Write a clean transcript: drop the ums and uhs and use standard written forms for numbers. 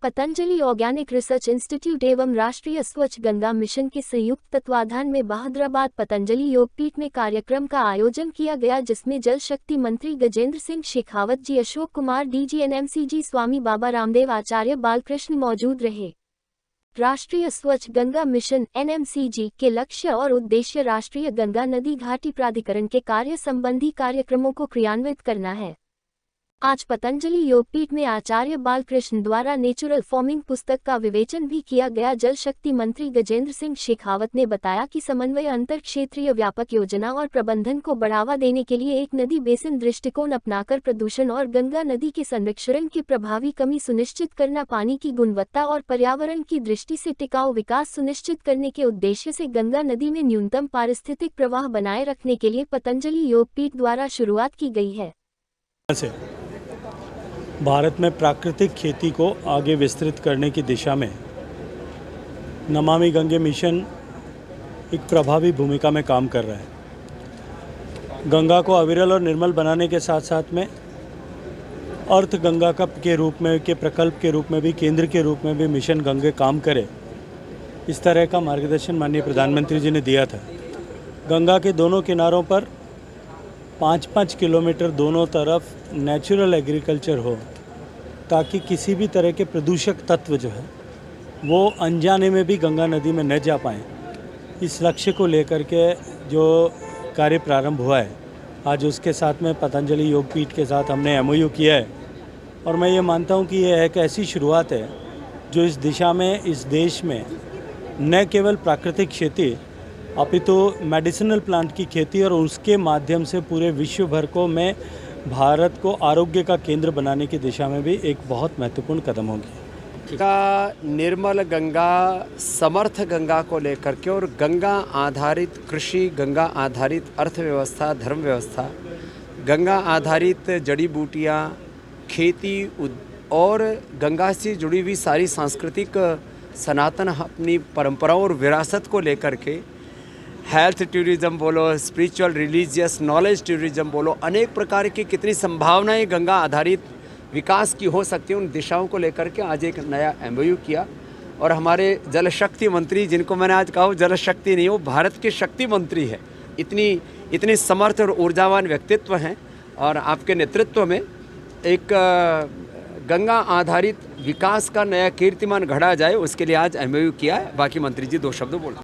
Patanjali organic research institute एवं राष्ट्रीय स्वच्छ गंगा मिशन के संयुक्त तत्वाधान में बहादुराबाद पतंजलि योगपीठ में कार्यक्रम का आयोजन किया गया, जिसमें जल शक्ति मंत्री गजेंद्र सिंह शेखावत जी, अशोक कुमार डीजी एनएमसीजी, स्वामी बाबा रामदेव, आचार्य बालकृष्ण मौजूद रहे। राष्ट्रीय स्वच्छ गंगा मिशन एनएमसीजी के लक्ष्य और उद्देश्य राष्ट्रीय गंगा नदी घाटी प्राधिकरण के कार्य संबंधी कार्यक्रमों को क्रियान्वित करना है। आज पतंजलि योगपीठ में आचार्य बालकृष्ण द्वारा नेचुरल फार्मिंग पुस्तक का विवेचन भी किया गया। जल शक्ति मंत्री गजेंद्र सिंह शेखावत ने बताया कि समन्वय अंतर क्षेत्रीय व्यापक योजना और प्रबंधन को बढ़ावा देने के लिए एक नदी बेसिन दृष्टिकोण अपनाकर प्रदूषण और गंगा नदी के संरक्षण की प्रभावी कमी सुनिश्चित करना, पानी की गुणवत्ता और पर्यावरण की दृष्टि से टिकाऊ विकास सुनिश्चित करने के उद्देश्य से गंगा नदी में न्यूनतम पारिस्थितिक प्रवाह बनाए रखने के लिए पतंजलि योगपीठ द्वारा शुरुआत की गई है। भारत में प्राकृतिक खेती को आगे विस्तृत करने की दिशा में नमामि गंगे मिशन एक प्रभावी भूमिका में काम कर रहा है। गंगा को अविरल और निर्मल बनाने के साथ साथ में अर्थ गंगा का के रूप में, के प्रकल्प के रूप में भी, केंद्र के रूप में भी मिशन गंगे काम करे, इस तरह का मार्गदर्शन माननीय प्रधानमंत्री जी ने दिया था। गंगा के दोनों किनारों पर 5-5 किलोमीटर दोनों तरफ नेचुरल एग्रीकल्चर हो, ताकि किसी भी तरह के प्रदूषक तत्व जो है वो अनजाने में भी गंगा नदी में न जा पाएँ। इस लक्ष्य को लेकर के जो कार्य प्रारंभ हुआ है, आज उसके साथ में पतंजलि योगपीठ के साथ हमने एमओयू किया है। और मैं ये मानता हूँ कि ये एक ऐसी शुरुआत है जो इस दिशा में इस देश में न केवल प्राकृतिक खेती अपितु मेडिसिनल प्लांट की खेती और उसके माध्यम से पूरे विश्व भर को में भारत को आरोग्य का केंद्र बनाने की दिशा में भी एक बहुत महत्वपूर्ण कदम होगी। निर्मल गंगा, समर्थ गंगा को लेकर के और गंगा आधारित कृषि, गंगा आधारित अर्थव्यवस्था, धर्म व्यवस्था, गंगा आधारित जड़ी बूटियाँ, खेती और गंगा से जुड़ी हुई सारी सांस्कृतिक सनातन अपनी परंपराओं और विरासत को लेकर के हेल्थ टूरिज़्म बोलो, स्पिरिचुअल रिलीजियस नॉलेज टूरिज़्म बोलो, अनेक प्रकार की कितनी संभावनाएं गंगा आधारित विकास की हो सकती हैं, उन दिशाओं को लेकर के आज एक नया एमओयू किया। और हमारे जल शक्ति मंत्री, जिनको मैंने आज कहा जल शक्ति नहीं, वो भारत के शक्ति मंत्री है, इतनी समर्थ और ऊर्जावान व्यक्तित्व हैं। और आपके नेतृत्व में एक गंगा आधारित विकास का नया कीर्तिमान गढ़ा जाए, उसके लिए आज एमओयू किया है। बाकी मंत्री जी 2 शब्द बोला।